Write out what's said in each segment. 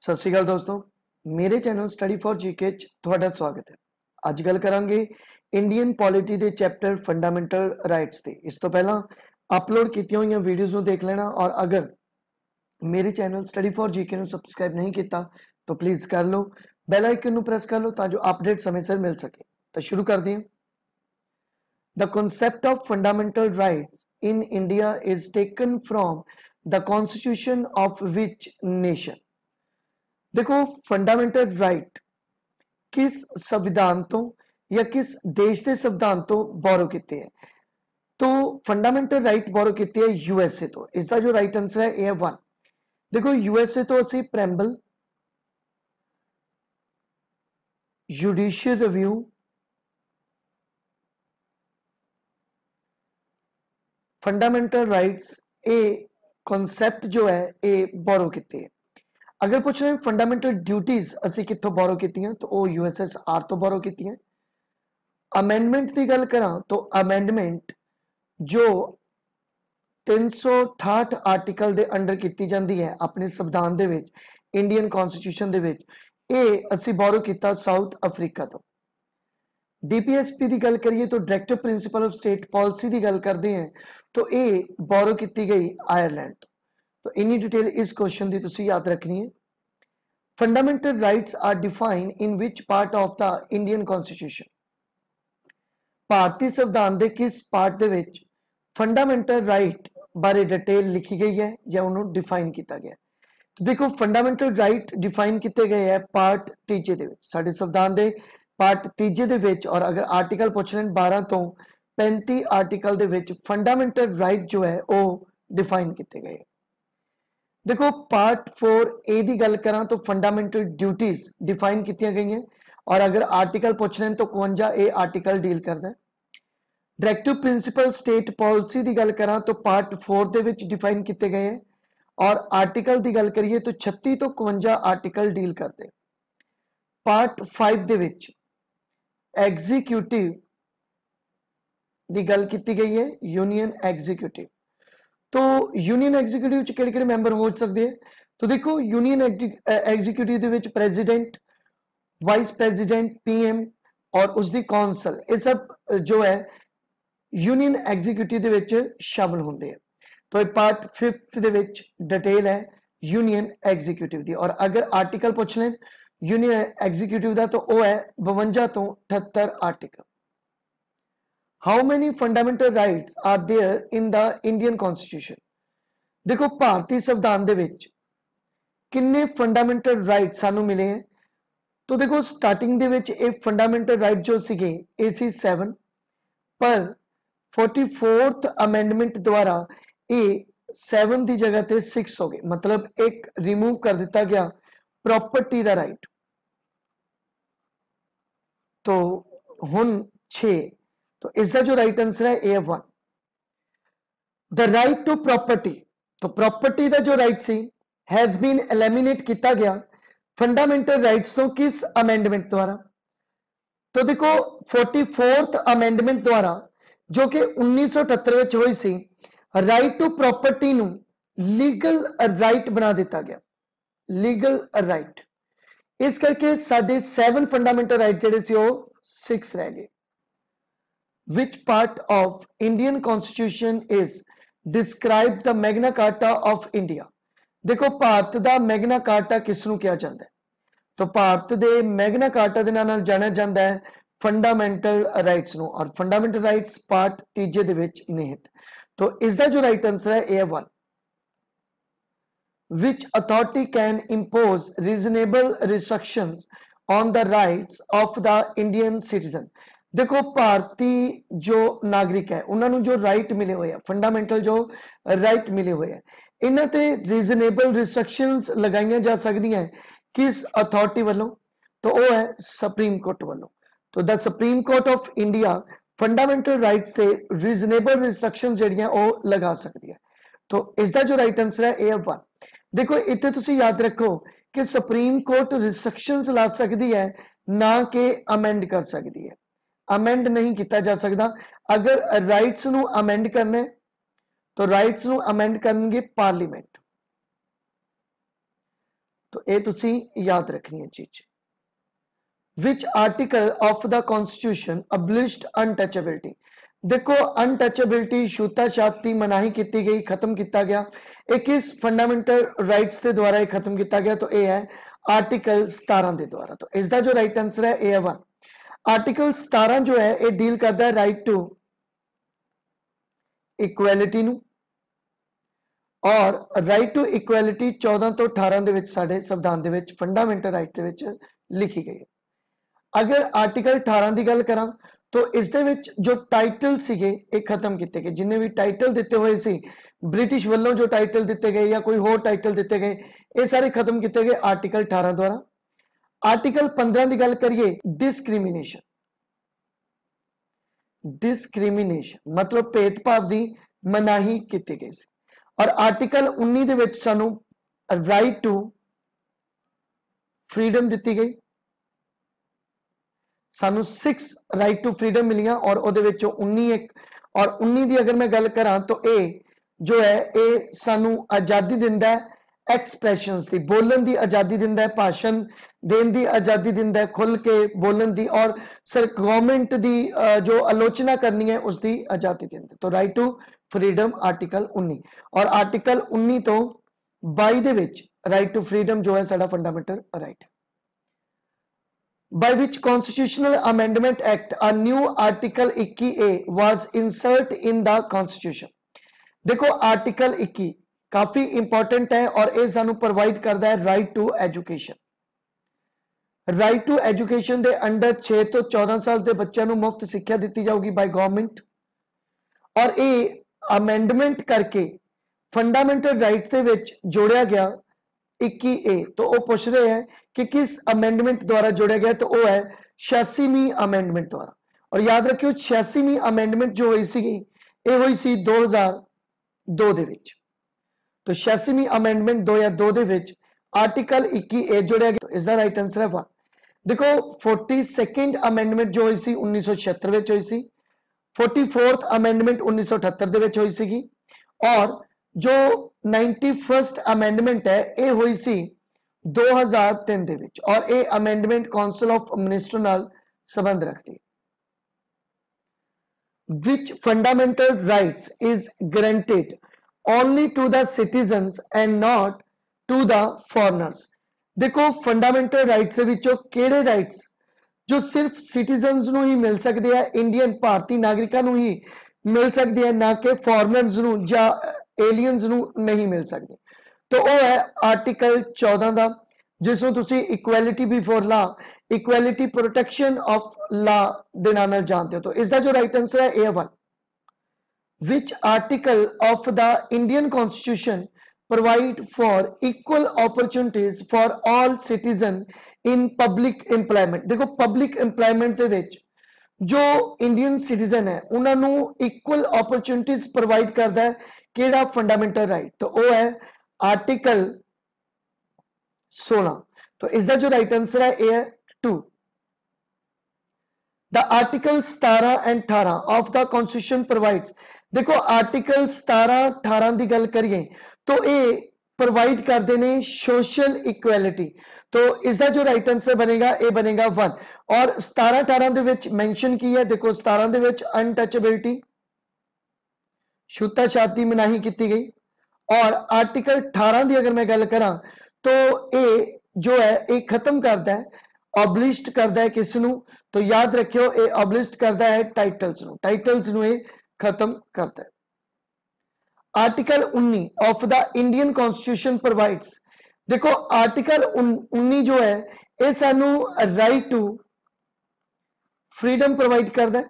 सत श्री अकाल दोस्तों, मेरे चैनल स्टडी फॉर जीके ਤੁਹਾਡਾ स्वागत है। ਅੱਜ ਗੱਲ ਕਰਾਂਗੇ इंडियन पॉलिटी ਦੇ चैप्टर फंडामेंटल राइट्स ਤੇ। ਇਸ ਤੋਂ ਪਹਿਲਾਂ अपलोड ਕੀਤੀਆਂ ਹੋਈਆਂ ਵੀਡੀਓਜ਼ ਨੂੰ ਦੇਖ ਲੈਣਾ और अगर मेरे चैनल स्टडी फॉर जीके ਨੂੰ ਸਬਸਕ੍ਰਾਈਬ नहीं किया तो प्लीज़ कर लो, बैल आइकन ਨੂੰ प्रेस कर लो ਤਾਂ जो अपडेट समय सिर मिल सके। तो शुरू करते हैं। The concept of fundamental rights in India is taken from the constitution of which nation? देखो, फंडामेंटल राइट किस संविधान तो या किस देश के संविधान तो बोरो किते हैं? तो फंडामेंटल राइट बोरो किते हैं यूएसए तो। इसका जो राइट आंसर है ए 1। देखो, यूएसए तो असी preamble, judicial review, fundamental writes a concept जो है ये बोरो किते हैं। अगर पूछ रहे हैं फंडामेंटल ड्यूटीज असी कितों बोरो कीतियां तो वो यूएसएसआर तो बोरो कीतियां। अमेंडमेंट की गल करा तो अमेंडमेंट जो 368 आर्टिकल दे अंडर की जाती है अपने संविधान दे विच, इंडियन कॉन्स्टिट्यूशन दे विच, ये असी बोरो किया साउथ अफ्रीका तो। डीपीएसपी की गल करिए तो directive principle of state policy की गल करते हैं तो ये बोरो की गई आयरलैंड तो। तो इन्नी डिटेल इस क्वेश्चन की तुसी याद रखनी है। Fundamental rights are defined in which part of the Indian constitution? भारतीय संविधान के किस पार्ट दे विच फंडामेंटल राइट बारे डिटेल लिखी गई है या उन्होंने डिफाइन किया गया? तो देखो, फंडामेंटल राइट डिफाइन किए गए हैं पार्ट तीजे दे विच, साडे संविधान के पार्ट तीजे दे विच। और अगर आर्टिकल पूछ लें 12 तो 35 आर्टिकल दे विच फंडामेंटल राइट जो है वो डिफाइन किए गए। देखो, पार्ट 4A की गल करा तो फंडामेंटल ड्यूटीज डिफाइन की गई हैं। और अगर आर्टिकल पूछ लें तो 52 ए आर्टिकल डील करता है। डायरेक्टिव प्रिंसिपल स्टेट पॉलिसी की गल करा तो पार्ट 4 दे विच डिफाइन किए गए हैं। और आर्टिकल की गल करिए तो 36 तो 52 आर्टिकल डील करते। पार्ट 5 दे विच एग्जीक्यूटिव की गल की गई है, यूनियन एग्जीक्यूटिव। तो यूनियन एग्जीक्यूटिव किहड़े मैंबर हो सकते हैं? तो देखो, यूनियन एग्जीक्यूटिव दे विच प्रेजिडेंट, वाइस प्रेजिडेंट, पीएम और उसकी कौंसल, ये सब जो है यूनियन एग्जीक्यूटिव दे विच शामिल होंगे हैं। तो पार्ट 5 दे विच डिटेल है यूनियन एग्जीक्यूटिव की। और अगर आर्टिकल पूछ लें यूनियन एग्जीक्यूटिव का तो वह है 52 तो 78 article. How many fundamental rights are there in the Indian constitution? देखो, भारतीय संविधान दे विच किन्ने फंडामेंटल राइट सानू मिले हैं? तो देखो, स्टार्टिंग दे विच एक फंडामेंटल राइट जो सीगे AC 7, पर 44th अमेंडमेंट द्वारा ये 7 की जगह पे 6 हो गए, मतलब एक रिमूव कर दिता गया प्रॉपर्टी का राइट। तो हुन 6, तो इसका जो राइट आंसर है A 1। The right to property, तो प्रॉपर्टी का जो राइट सी हैज बीन एलिमिनेट किया गया फंडामेंटल राइट्स तो किस अमेंडमेंट द्वारा? तो देखो, 44th अमेंडमेंट द्वारा जो कि 1978 हुई सी, राइट टू प्रॉपर्टी नु लीगल राइट बना दिता गया, लीगल राइट। इस करके साडे 7 फंडामेंटल राइट जेडे सी 6 रह गए। Which part of Indian Constitution is described the Magna Carta of India? देखो, भारत का मैग्ना कार्टा किसनों कहा जाता है? तो भारत के मैग्ना कार्टा के नाम जाना जाता है फंडामेंटल राइट्स नो। और फंडामेंटल राइट्स पार्ट तीजे दे विच निहित। तो इसका जो राइट आंसर है A 1। Which authority can impose reasonable restrictions on the rights of the Indian citizen? देखो, भारतीय जो नागरिक है उन्होंने जो राइट मिले हुए हैं, फंडामेंटल जो राइट मिले हुए हैं, इन्हां ते रीजनेबल रिस्ट्रिक्शंस लगाई जा सकती हैं किस अथॉरिटी वालों? तो वो है सुप्रीम कोर्ट वालों। तो the supreme court of India fundamental rights से रीजनेबल रिस्ट्रिक्शंस जिहड़ियां वो लगा सकती है। तो इसका जो राइट आंसर है ए 1। देखो, इत्थे तुसी याद रखो कि सुप्रीम कोर्ट रिस्ट्रिक्शंस ला सकती है, ना कि अमेंड कर सकती है। अमेंड नहीं किया जा सकता। अगर राइट्स नू अमेंड करना तो राइट्स नू अमेंड करेंगे पार्लीमेंट। तो ये तुसी याद रखनी है चीज। Which article of the constitution abolished untouchability. देखो अनटचेबिलिटी छूता छाती मनाही की गई, खत्म किया गया, एक इस फंडामेंटल राइट्स के द्वारा खत्म किया गया, तो यह है आर्टिकल 17 के द्वारा। तो इसका जो राइट आंसर है ए है 1। आर्टिकल 17 जो है ये डील करता है राइट टू इक्वैलिटी नू, और राइट टू इक्वैलिटी 14 तो 18 ਦੇ ਵਿੱਚ ਸਾਡੇ ਸੰਵਿਧਾਨ ਦੇ ਵਿੱਚ ਫੰਡਾਮੈਂਟਲ ਰਾਈਟ ਦੇ ਵਿੱਚ ਲਿਖੀ ਗਈ ਹੈ। अगर आर्टिकल 18 की गल करा तो इस दे विच जो टाइटल सीगे ये खत्म किए गए, जिन्हें भी टाइटल दिते हुए सी ब्रिटिश वालों जो टाइटल दिते गए या कोई होर टाइटल दिते गए, ये सारे खत्म किए गए आर्टिकल 18 द्वारा। आर्टिकल 15 की गल करिए, डिस्क्रिमिनेशन, डिस्क्रिमिनेशन मतलब भेदभाव की मनाही की गई सी। और आर्टिकल 19 दे विच सानू राइट टू फ्रीडम दी गई, सानू 6 राइट टू फ्रीडम मिलियां, और उहदे विचों 19 एक, और 19 की अगर मैं गल करा तो ये जो है ये सानू आज़ादी दिंदा है एक्सप्रैशंस की, बोलन की आज़ादी दिंदा है, भाषण देने की आज़ादी दिंदा है, खुल के बोलन की, और सर गवर्नमेंट की जो आलोचना करनी है उसकी आज़ादी दिंदा। तो राइट टू फ्रीडम आर्टिकल 19, और आर्टिकल 19 तो 22 दे विच राइट टू फ्रीडम जो है साडा फंडामेंटल राइट है। By which Constitutional Amendment Act a new Article 21A was insert in the Constitution। देखो आर्टिकल 21 काफी इंपॉर्टेंट है और ये सानू प्रोवाइड करता है right to education. Right to education के अंडर 6 तो 14 साल के बच्चों को मुफ्त शिक्षा दी जाएगी बाय गवर्नमेंट, और ये अमेंडमेंट करके फंडामेंटल राइट के विच जोड़िया गया 21A। तो वो पूछ रहे हैं कि किस अमेंडमेंट द्वारा जोड़ा गया, तो वो है 86वीं अमेंडमेंट द्वारा। और याद रखियो 86वीं अमेंडमेंट जो हुई सी ये हुई सी 2002 दे विच। तो 86वीं amendment 2002 they which article 21A जोड़िया गया। तो इसका राइट आंसर है 1। देखो 42nd अमेंडमेंट जो हुई सी 1976 विच हुई सी, 44th अमेंडमेंट 1978 दे विच हुई सी, और जो 91st अमेंडमेंट है ये हुई सी 2003 दे विच, और ये अमेंडमेंट काउंसिल ऑफ मिनिस्टर नाल संबंध रखती है। Which fundamental rights is granted only to the citizens and not to the foreigners। देखो फंडामेंटल राइट्स के विचों केड़े राइट्स जो सिर्फ सिटीजन्स नूं ही मिल सकते हैं, इंडियन भारतीय नागरिकां नूं ही मिल सकते हैं, ना कि फॉरनर्स नूं या एलियंस नूं नहीं मिल सकते। तो वो है आर्टिकल 14 का, जिसनूं तुसी equality before law, equality protection of law दे नाम नाल जानते हो। तो इसका जो राइट आंसर है A1। Which article of the Indian constitution provide for equal opportunities for all citizen in public employment. देखो पब्लिक एम्प्लॉयमेंट दे विच जो इंडियन सिटीजन है उन्होंने इक्वल अपॉर्चुनिटीज प्रोवाइड करता है केड़ा फंडामेंटल राइट, तो वो है आर्टिकल 16। तो इसका जो राइट आंसर है ए है 2। The article 17 and 18 of the constitution provides. देखो आर्टिकल 17 18 की गल करिए तो ये प्रोवाइड करते हैं सोशल इक्वैलिटी। तो इसका जो राइट आंसर बनेगा ये बनेगा 1। और 17 18 दे विच मेंशन की है, देखो 17 दे विच अनटचेबिलिटी छूता छाती मनाही की गई, और आर्टिकल 18 की अगर मैं गल करा तो ये जो है ये खत्म करता है, ऑब्लिस्ट करता है किसनू, तो याद रखियो ये ऑब्लिस्ट करता है टाइटल्स नू, टाइटल्स नू ये खत्म करता है। Article 19 of the Indian constitution provides. देखो आर्टिकल 19 जो है ये सानू राइट टू फ्रीडम प्रोवाइड करता है,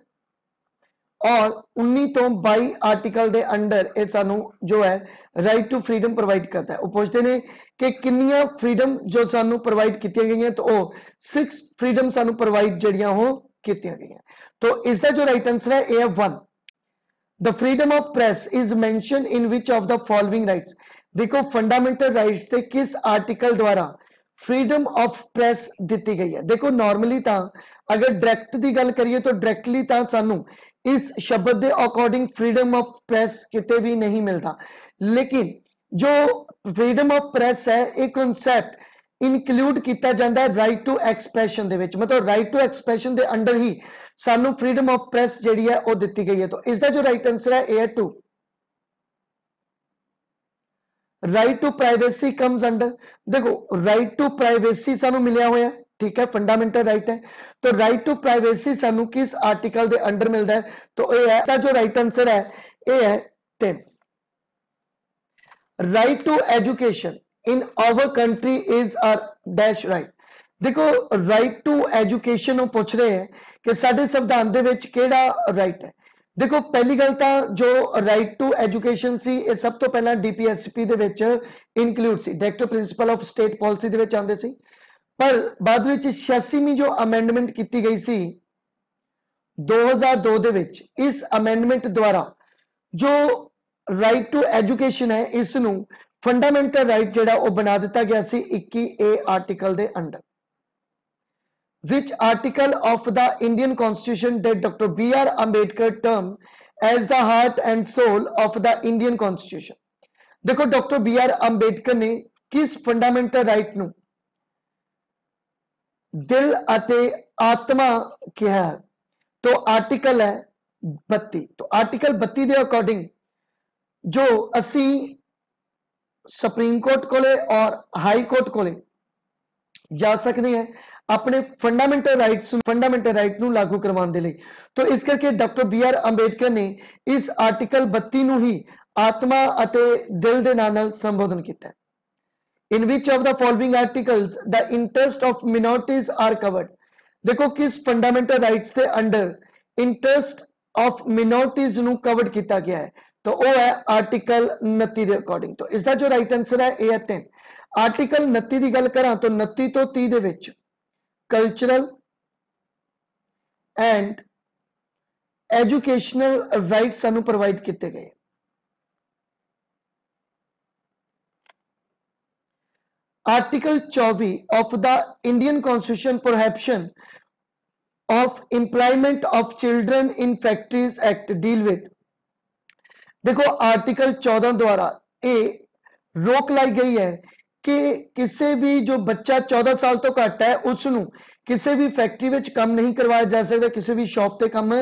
और 19 तो 22 आर्टिकल दे अंडर ये सानू जो है राइट टू फ्रीडम प्रोवाइड करता है। वो पूछते हैं कि कितनियां फ्रीडम जो सानू प्रोवाइड की गई हैं, तो वो 6 फ्रीडम सानू प्रोवाइड जड़ियां हो की गई। तो इसका जो राइट आंसर है A 1। The freedom of press is mention in which of the following rights. देखो फंडामेंटल राइट्स से किस आर्टिकल द्वारा फ्रीडम ऑफ प्रेस दी गई है। देखो नॉर्मली तो अगर डायरेक्ट की गल करिए तो डायरेक्टली तो सानू इस शब्द के अकॉर्डिंग फ्रीडम ऑफ प्रेस किते भी नहीं मिलता, लेकिन जो फ्रीडम ऑफ प्रेस है एक कॉन्सेप्ट ਇਨਕਲੂਡ ਕੀਤਾ ਜਾਂਦਾ ਹੈ ਰਾਈਟ ਟੂ ਐਕਸਪ੍ਰੈਸ਼ਨ ਦੇ ਵਿੱਚ, ਮਤਲਬ ਰਾਈਟ ਟੂ ਐਕਸਪ੍ਰੈਸ਼ਨ ਦੇ ਅੰਡਰ ਹੀ ਸਾਨੂੰ ਫਰੀडम ऑफ प्रेस ਜਿਹੜੀ ਹੈ ਉਹ ਦਿੱਤੀ ਗਈ ਹੈ। तो इसका जो राइट आंसर है ए है 2। Right to privacy comes under, देखो राइट टू प्राइवेसी सानू मिलिया होया, ठीक है, फंडामेंटल राइट है। तो राइट टू प्राइवेसी सानू किस आर्टिकल दे अंडर मिलता है? तो ये है, जो राइट आंसर है ये है 10। Right to education in our country is R dash right. देखो राइट टू एजुकेशन पूछ रहे हैं कि साडे संविधान दे विच केड़ा राइट है। देखो पहली गल तां जो राइट टू एजुकेशन सी ये सब तो पहला डीपीएसपी दे विच इनक्लूड सी, directive principle of state policy दे विच आंदे सी, पर बाद विच 86वीं जो अमेंडमेंट की गई सी 2002 दे विच, इस अमेंडमेंट द्वारा जो राइट टू एजुकेशन है इस नूं फंडामेंटल राइट जिहड़ा वो बना दिता गया सी 21A article they under. Which article of the Indian Constitution did Dr. B.R. Ambedkar term as the heart and soul of the Indian Constitution? देखो डॉक्टर बी आर अंबेडकर ने किस फंडामेंटल राइट नू दिल अते आत्मा कहा है? तो आर्टिकल है 32। तो आर्टिकल 32 के अकॉर्डिंग जो असी सुप्रीम कोर्ट कोले और हाई कोर्ट कोले जा सकते हैं अपने फंडामेंटल राइट नू लागू करवाने के लिए। तो इस करके डॉक्टर बी आर अंबेडकर ने इस आर्टिकल 32 नू ही आत्मा अते दिल दे नाल संबोधन किया। In which of the following articles the interest of minorities are covered? देखो किस फंडामेंटल राइट्स के अंडर इंटरेस्ट ऑफ मिनोरिटीज नू कवर्ड किया गया है? तो वो है आर्टिकल 29 के अकॉर्डिंग। तो इसका जो राइट आंसर है ये है 3। आर्टिकल 29 की गल करा तो 29 तो 30 दे विच कल्चरल एंड एजुकेशनल राइट सानू प्रोवाइड किए गए। Article 24 of the Indian constitution prohibition of employment of children in factories act deal with. देखो आर्टिकल 14 द्वारा ये रोक लाई गई है कि किसी भी जो बच्चा 14 साल तो घट है उसनू किसी भी फैक्ट्री में काम नहीं करवाया जा सकता, किसी भी शॉप पे काम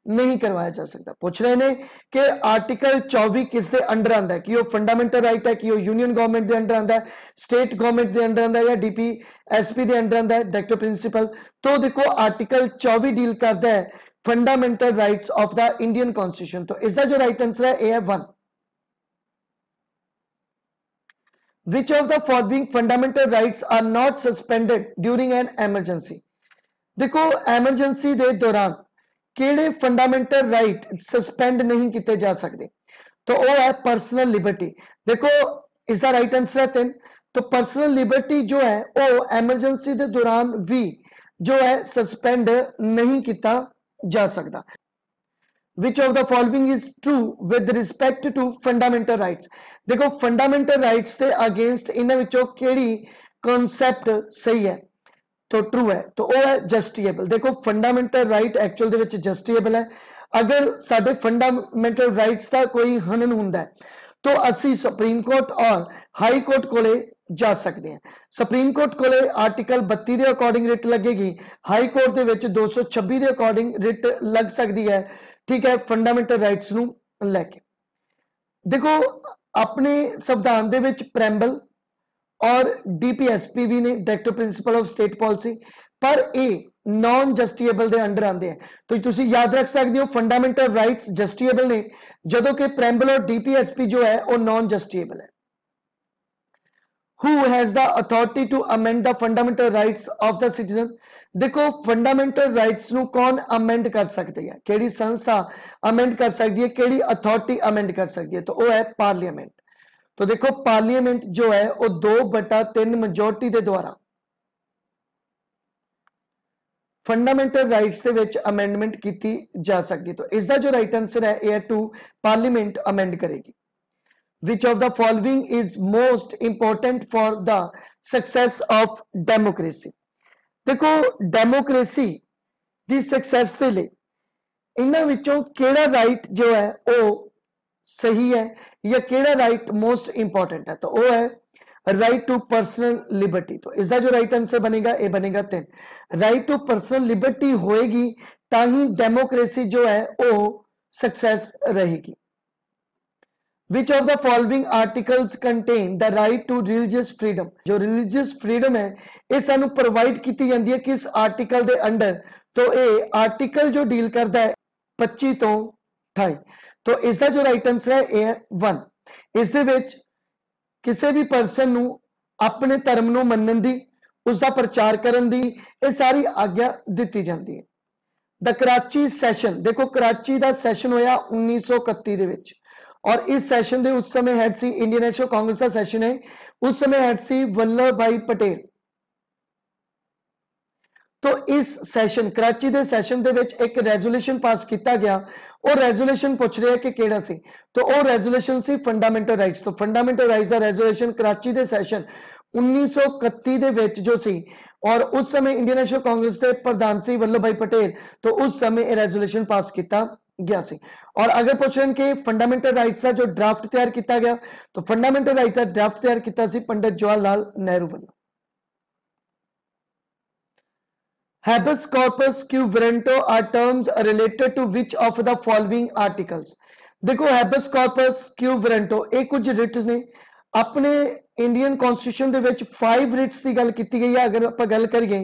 नहीं करवाया जा सकता। पूछ रहे हैं कि आर्टिकल 24 किस दे अंडर आंदा है, कि वो फंडामेंटल राइट है, कि वो यूनियन गवर्नमेंट के अंडर आंदा है, स्टेट गवर्नमेंट के अंडर आंदा है, या डीपीएसपी के अंडर आंदा है, डायरेक्टिव प्रिंसिपल। तो देखो आर्टिकल 24 डील करता है fundamental rights of the Indian constitution. तो इसका जो राइट आंसर है ए है 1। Which of the following fundamental rights are not suspended during an emergency? देखो emergency दे दौरान केड़े फंडामेंटल राइट सस्पेंड नहीं किए जा सकते? तो वो है पर्सनल लिबर्टी। देखो इसका राइट आंसर है 3। तो पर्सनल लिबर्टी जो है वो एमरजेंसी के दौरान भी जो है सस्पेंड नहीं किया जा सकता। Which of the following is true with respect to fundamental rights? देखो फंडामेंटल राइट्स के अगेंस्ट इन्हां विचों केड़ी कॉन्सेप्ट सही है? तो ट्रू है, तो वो है जस्टिएबल। देखो फंडामेंटल राइट एक्चुअल दे विच जस्टिएबल है। अगर साडे फंडामेंटल राइट्स का कोई हनन हुंदा है तो असी सुप्रीम कोर्ट और हाई कोर्ट कोले जा सकते हैं। सुप्रीम कोर्ट कोले आर्टिकल 32 के अकॉर्डिंग रिट लगेगी, हाई कोर्ट दे विच 226 के अकॉर्डिंग रिट लग सकती है, ठीक है, फंडामेंटल राइट्स नू लैके। देखो अपने संविधान दे विच प्रैम्बल और डीपीएसपी भी ने, directive principle of state policy, पर ये नॉन जस्टिएबल दे अंडर आते हैं। तो तुसी याद रख सकते हो फंडामेंटल राइट्स जस्टिएबल ने, जदों कि प्रैम्बल और डीपीएसपी जो है वो नॉन जस्टिएबल है। Who has the authority to amend the fundamental rights of the citizen? देखो फंडामेंटल राइट्स नू कौन अमेंड कर सकती है, केड़ी संस्था अमेंड कर सकती है, केड़ी अथॉरिटी अमेंड कर सकती है? तो वो है पार्लियामेंट। तो देखो पार्लियामेंट जो है वो 2/3 मेजोरिटी के द्वारा फंडामेंटल राइट्स के विच अमेंडमेंट की जा सकती है। तो इसका जो राइट आंसर है ए 2, पार्लियामेंट अमेंड करेगी। Which of the following is most important for the success of democracy? देखो डेमोक्रेसी दी सक्सेस के लिए इन्हां विचों केड़ा राइट जो है वो सही है या केड़ा राइट मोस्ट इंपॉर्टेंट है? तो वो है राइट टू पर्सनल लिबर्टी। तो इसका जो राइट आंसर बनेगा ये बनेगा 3। राइट टू पर्सनल लिबर्टी होएगी ताही डेमोक्रेसी जो है वो सक्सेस रहेगी। Which of the following articles contain the right to religious freedom? जो religious freedom है ये सानू प्रोवाइड की जाती है किस आर्टिकल के अंडर? तो ये आर्टिकल जो डील करता है 25 तो 28। तो इसका जो राइट आंसर है ये है 1। इस दे विच किसी भी परसन नू अपने धर्म नू मनन दी, उसका प्रचार करन दी ये सारी आज्ञा दी जाती है। द कराची सैशन, देखो कराची का सैशन होया 1931 दे विच और इस सैशन दे उस समय हेड सी इंडियन नेशनल कांग्रेस का सैशन है, उस समय हेड सी वल्लभ भाई पटेल। तो इस सैशन कराची दे सैशन दे विच एक रेजोल्यूशन पास किया गया और रेजोल्यूशन पूछ रहे हैं कि केड़ा सी? तो वो रेजोल्यूशन सी फंडामेंटल राइट्स। तो फंडामेंटल राइट्स का रेजोल्यूशन कराची दे सैशन 1931 दे विच जो सी और उस समय इंडियन नेशनल कांग्रेस के प्रधान सी वल्लभ भाई पटेल। तो उस समय रेजोल्यूशन पास किया गया सी। और अगर पूछन कि फंडामेंटल राइट्स का जो ड्राफ्ट तैयार किया गया तो फंडामेंटल राइट्स का ड्राफ्ट तैयार किया सी पंडित जवाहरलाल नेहरू वालों। Habeas corpus quo warranto are terms related to which of the following articles? देखो habeas corpus quo warranto ये कुछ रिट्स ने अपने इंडियन कॉन्स्टिट्यूशन दे विच 5 रिट्स की गल की गई है। अगर आप गल करिए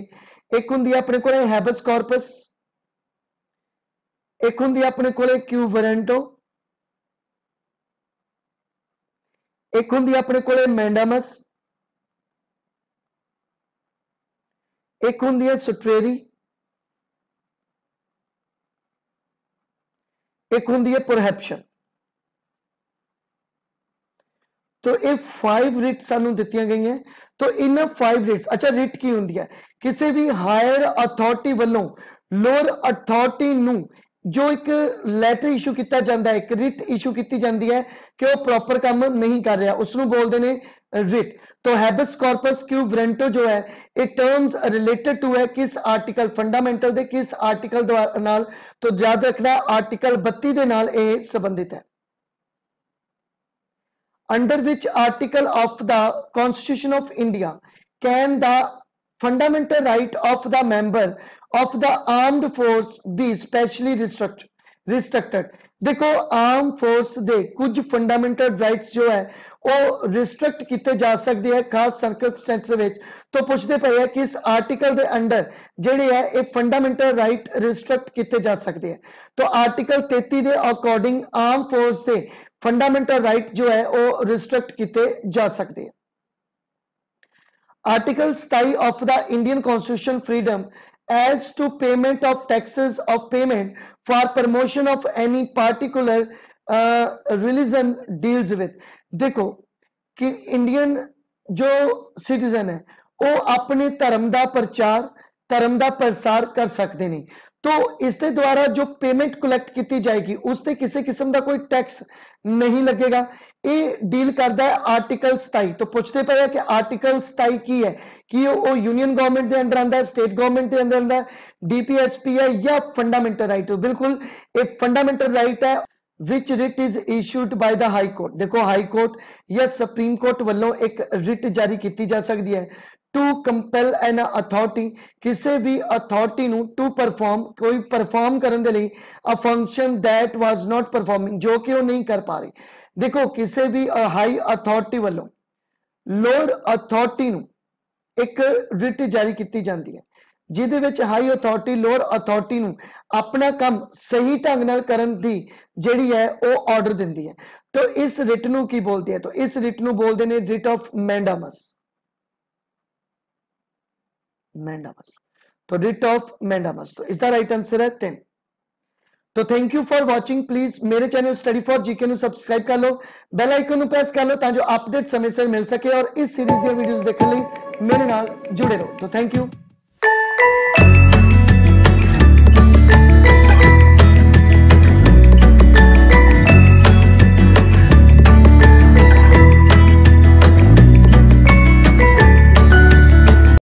एक हुंदी अपने को हैबस कॉर्पस, एक हुंदी अपने को क्यू वारंटो, एक हुंदी अपने को मैंडामस, एक हुंदी है सुट्रेरी, एक हुंदी है प्रोहिबिशन। तो ये 5 रिट सानू दित्तियां गई हैं। तो इन 5 रिट्स, अच्छा रिट की हुंदी है? किसी भी हायर अथॉरिटी वालों लोअर अथॉरिटी नू जो एक लैटर इशू किया जाता है, एक रिट इशू की जाती है कि वो प्रॉपर काम नहीं कर रहा, उसनू बोलते हैं रिट। तो हैबस कॉर्पस क्यू वारंटो जो है ये टर्म्स रिलेटेड टू है किस आर्टिकल? फंडामेंटल दे किस आर्टिकल नाल? तो याद रखना आर्टिकल 32 दे नाल ये संबंधित है। Under which article of the Constitution of India can the fundamental right of the member of the armed force be specially restricted? देखो आर्म फोर्स दे कुछ फंडामेंटल राइट्स जो है वो रिस्ट्रिक्ट किए जा सकते हैं खास सर्कमस्टेंस विच। तो पूछते पे है कि इस आर्टिकल के अंडर जेडे है ये फंडामेंटल राइट रिस्ट्रिक्ट किए जा सकते हैं। तो आर्टिकल 33 के अकॉर्डिंग आर्म फोर्स के फंडामेंटल राइट जो है वो रिस्ट्रिक्ट किए जा सकते हैं। Article 27 of the Indian constitution freedom as to payment of taxes of payment for promotion of any particular religion deals with। देखो कि इंडियन जो सिटीजन है वो अपने धर्म का प्रचार धर्म का प्रसार कर सकते नहीं। तो इसके द्वारा जो पेमेंट कलैक्ट की जाएगी उससे किसी किस्म का कोई टैक्स नहीं लगेगा। ये डील करता है आर्टिकल 27। तो पूछते पे कि आर्टिकल 27 की है कि वो यूनियन गवर्नमेंट के अंडर आता है, स्टेट गवर्नमेंट के अंदर आता है, डीपीएसपी है या फंडामेंटल राइट? तो बिल्कुल एक फंडामेंटल राइट है। Which writ is issued by the high court? देखो हाई कोर्ट या सुप्रीम कोर्ट वालों एक रिट जारी की जा सकती है टू कंपेल एन अथॉरिटी, किसी भी अथॉरिटी नू टू परफॉर्म कोई परफॉर्म करने के लिए a function that was not performing, जो कि वो नहीं कर पा रही। देखो किसी भी हाई अथॉरिटी वालों लोअर अथॉरिटी नू एक रिट जारी की जाती है जिहदे विच हाई अथॉरिटी लोअर अथॉरिटी नू अपना काम सही ढंग नाल करन दी जिहड़ी है वो ऑर्डर दिंदी है। तो इस रिट नू की बोलते हैं? तो इस रिट नू बोलते हैं रिट ऑफ मैंडामस। मैंडामस, तो रिट ऑफ मैंडामस। तो इसका राइट आंसर है 10। तो thank you for watching. Please मेरे चैनल स्टडी फॉर जीके नू सब्सक्राइब कर लो, बेल आइकन नू प्रेस कर लो ताकि अपडेट समय से मिल सके और इस सीरीज दी वीडियोस देखने लिए मेरे नाल जुड़े रहो। तो थैंक यू।